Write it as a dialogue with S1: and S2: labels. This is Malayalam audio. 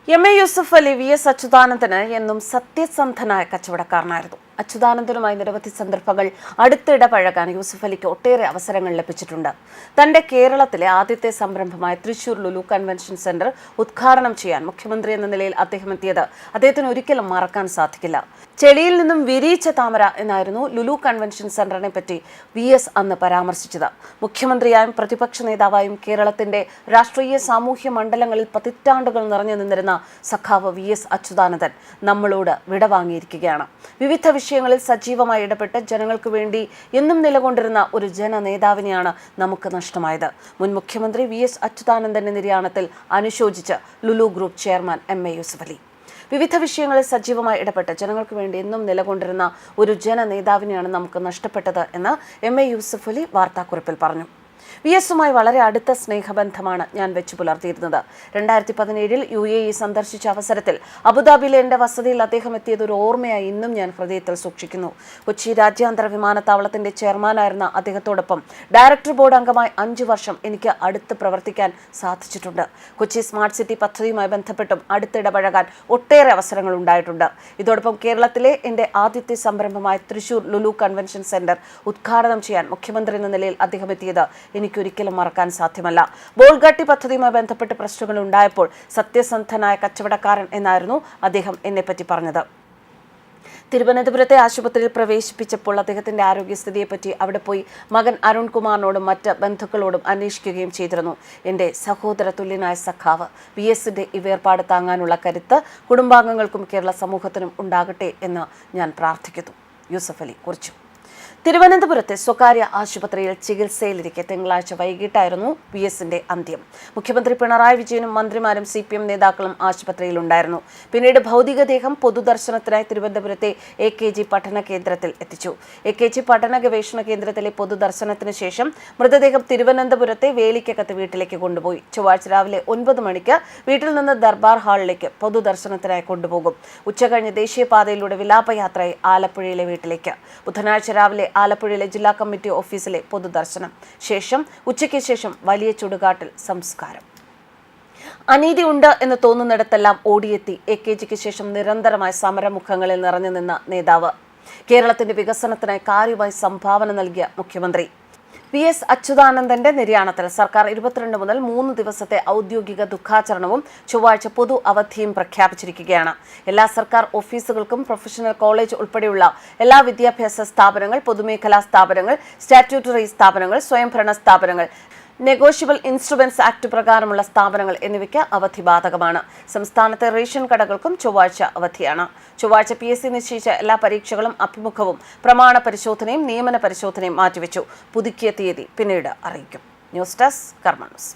S1: എം.എ. യൂസഫ് അലി വി.എസ്. അച്യുതാനന്ദന് എന്നും സത്യസന്ധനായ കച്ചവടക്കാരനായിരുന്നു. അച്യുതാനന്ദനുമായി നിരവധി സന്ദർഭങ്ങൾ അടുത്തിടപഴകാൻ യൂസഫ് അലിക്ക് ഒട്ടേറെ അവസരങ്ങൾ ലഭിച്ചിട്ടുണ്ട്. തന്റെ കേരളത്തിലെ ആദ്യത്തെ സംരംഭമായ തൃശൂർ ലുലു കൺവെൻഷൻ സെന്റർ ഉദ്ഘാടനം ചെയ്യാൻ മുഖ്യമന്ത്രി എന്ന നിലയിൽ അദ്ദേഹം എത്തിയത് അദ്ദേഹത്തിന് ഒരിക്കലും മറക്കാൻ സാധിക്കില്ല. ചെളിയിൽ നിന്നും വിരിയിച്ച താമര എന്നായിരുന്നു ലുലു കൺവെൻഷൻ സെന്ററിനെ പറ്റി വി.എസ്. അന്ന് പരാമർശിച്ചത്. മുഖ്യമന്ത്രിയായും പ്രതിപക്ഷ നേതാവായും കേരളത്തിന്റെ രാഷ്ട്രീയ സാമൂഹ്യ മണ്ഡലങ്ങളിൽ പതിറ്റാണ്ടുകൾ നിറഞ്ഞു നിന്നിരുന്ന സഖാവ് വി.എസ്. അച്യുതാനന്ദൻ നമ്മളോട് വിടവാങ്ങിയിരിക്കുകയാണ്. വിവിധ വിഷയങ്ങളിൽ സജീവമായി ഇടപെട്ട് ജനങ്ങൾക്ക് വേണ്ടി എന്നും നിലകൊണ്ടിരുന്ന ഒരു ജനനേതാവിനെയാണ് നമുക്ക് നഷ്ടമായത്. മുൻ മുഖ്യമന്ത്രി വി.എസ്. അച്യുതാനന്ദന്റെ നിര്യാണത്തിൽ അനുശോചിച്ച് ലുലു ഗ്രൂപ്പ് ചെയർമാൻ എം.എ. യൂസഫ് അലി. വിവിധ വിഷയങ്ങളിൽ സജീവമായി ഇടപെട്ട് ജനങ്ങൾക്ക് വേണ്ടി എന്നും നിലകൊണ്ടിരുന്ന ഒരു ജനനേതാവിനെയാണ് നമുക്ക് നഷ്ടപ്പെട്ടത് എന്ന് എം.എ. യൂസഫ് അലി വാർത്താക്കുറിപ്പിൽ പറഞ്ഞു. വി.എസുമായി വളരെ അടുത്ത സ്നേഹബന്ധമാണ് ഞാൻ വെച്ചു പുലർത്തിയിരുന്നത്. 2017 UAE സന്ദർശിച്ച അവസരത്തിൽ അബുദാബിയിലെ എൻ്റെ വസതിയിൽ അദ്ദേഹം എത്തിയത് ഒരു ഓർമ്മയായി ഇന്നും ഞാൻ ഹൃദയത്തിൽ സൂക്ഷിക്കുന്നു. കൊച്ചി രാജ്യാന്തര വിമാനത്താവളത്തിന്റെ ചെയർമാനായിരുന്ന അദ്ദേഹത്തോടൊപ്പം ഡയറക്ടർ ബോർഡ് അംഗമായി 5 വർഷം എനിക്ക് അടുത്ത് പ്രവർത്തിക്കാൻ സാധിച്ചിട്ടുണ്ട്. കൊച്ചി സ്മാർട്ട് സിറ്റി പദ്ധതിയുമായി ബന്ധപ്പെട്ടും അടുത്തിടപഴകാൻ ഒട്ടേറെ അവസരങ്ങൾ ഉണ്ടായിട്ടുണ്ട്. ഇതോടൊപ്പം കേരളത്തിലെ എൻ്റെ ആദ്യത്തെ സംരംഭമായ തൃശൂർ ലുലു കൺവെൻഷൻ സെന്റർ ഉദ്ഘാടനം ചെയ്യാൻ മുഖ്യമന്ത്രി എന്ന നിലയിൽ അദ്ദേഹം എത്തിയത് എനിക്കൊരിക്കലും മറക്കാൻ സാധ്യമല്ല. ബോൾഗാട്ടി പദ്ധതിയുമായി ബന്ധപ്പെട്ട് പ്രശ്നങ്ങൾ ഉണ്ടായപ്പോൾ സത്യസന്ധനായ കച്ചവടക്കാരൻ എന്നായിരുന്നു അദ്ദേഹം എന്നെപ്പറ്റി പറഞ്ഞത്. തിരുവനന്തപുരത്തെ ആശുപത്രിയിൽ പ്രവേശിപ്പിച്ചപ്പോൾ അദ്ദേഹത്തിന്റെ ആരോഗ്യസ്ഥിതിയെപ്പറ്റി അവിടെ പോയി മകൻ അരുൺകുമാറിനോടും മറ്റ് ബന്ധുക്കളോടും അന്വേഷിക്കുകയും ചെയ്തിരുന്നു. എൻ്റെ സഹോദര തുല്യനായ സഖാവ് വി.എസിന്റെ ഈ വേർപാട് താങ്ങാനുള്ള കരുത്ത് കുടുംബാംഗങ്ങൾക്കും കേരള സമൂഹത്തിനും ഉണ്ടാകട്ടെ എന്ന് ഞാൻ പ്രാർത്ഥിക്കുന്നു. യൂസഫ് അലി കുറിച്ചു. തിരുവനന്തപുരത്തെ സ്വകാര്യ ആശുപത്രിയിൽ ചികിത്സയിലിരിക്കെ തിങ്കളാഴ്ച വൈകിട്ടായിരുന്നു വി.എസിന്റെ അന്ത്യം. മുഖ്യമന്ത്രി പിണറായി വിജയനും മന്ത്രിമാരും CPM നേതാക്കളും ആശുപത്രിയിലുണ്ടായിരുന്നു. പിന്നീട് ഭൗതികദേഹം പൊതുദർശനത്തിനായി തിരുവനന്തപുരത്തെ AKG പഠന കേന്ദ്രത്തിൽ എത്തിച്ചു. AKG പഠന ഗവേഷണ കേന്ദ്രത്തിലെ പൊതുദർശനത്തിന് ശേഷം മൃതദേഹം തിരുവനന്തപുരത്തെ വേലിക്കകത്ത് വീട്ടിലേക്ക് കൊണ്ടുപോയി. ചൊവ്വാഴ്ച രാവിലെ 9 മണിക്ക് വീട്ടിൽ നിന്ന് ദർബാർ ഹാളിലേക്ക് പൊതുദർശനത്തിനായി കൊണ്ടുപോകും. ഉച്ചകഴിഞ്ഞ് ദേശീയപാതയിലൂടെ വിലാപയാത്രയായി ആലപ്പുഴയിലെ വീട്ടിലേക്ക്. ബുധനാഴ്ച രാവിലെ ആലപ്പുഴയിലെ ജില്ലാ കമ്മിറ്റി ഓഫീസിലെ പൊതുദർശനം. ശേഷം ഉച്ചയ്ക്ക് ശേഷം വലിയ ചുടുകാട്ടിൽ സംസ്കാരം. അനീതി ഉണ്ട് എന്ന് തോന്നുന്നിടത്തെല്ലാം ഓടിയെത്തി AKGക്ക് ശേഷം നിരന്തരമായ സമരമുഖങ്ങളിൽ നിറഞ്ഞു നിന്ന നേതാവ്, കേരളത്തിന്റെ വികസനത്തിനായി കാര്യമായി സംഭാവന നൽകിയ മുഖ്യമന്ത്രി വി.എസ്. അച്യുതാനന്ദന്റെ നിര്യാണത്തിൽ സർക്കാർ 22 മുതൽ 3 ദിവസത്തെ ഔദ്യോഗിക ദുഃഖാചരണവും ചൊവ്വാഴ്ച പൊതു അവധിയും പ്രഖ്യാപിച്ചിരിക്കുകയാണ്. എല്ലാ സർക്കാർ ഓഫീസുകൾക്കും പ്രൊഫഷണൽ കോളേജ് ഉൾപ്പെടെയുള്ള എല്ലാ വിദ്യാഭ്യാസ സ്ഥാപനങ്ങൾ, പൊതുമേഖലാ സ്ഥാപനങ്ങൾ, സ്റ്റാറ്റ്യൂട്ടറി സ്ഥാപനങ്ങൾ, സ്വയംഭരണ സ്ഥാപനങ്ങൾ, നെഗോഷ്യബിൾ ഇൻസ്ട്രുമെന്റ്സ് ആക്ട് പ്രകാരമുള്ള സ്ഥാപനങ്ങൾ എന്നിവയ്ക്ക് അവധി ബാധകമാണ്. സംസ്ഥാനത്തെ റേഷൻ കടകൾക്കും ചൊവ്വാഴ്ച അവധിയാണ്. ചൊവ്വാഴ്ച PSC നിശ്ചയിച്ച എല്ലാ പരീക്ഷകളും അഭിമുഖവും പ്രമാണ പരിശോധനയും നിയമന പരിശോധനയും മാറ്റിവെച്ചു. പുതുക്കിയ തീയതി പിന്നീട് അറിയിക്കും. ന്യൂസ് ഡെസ്ക് കർമ്മ ന്യൂസ്.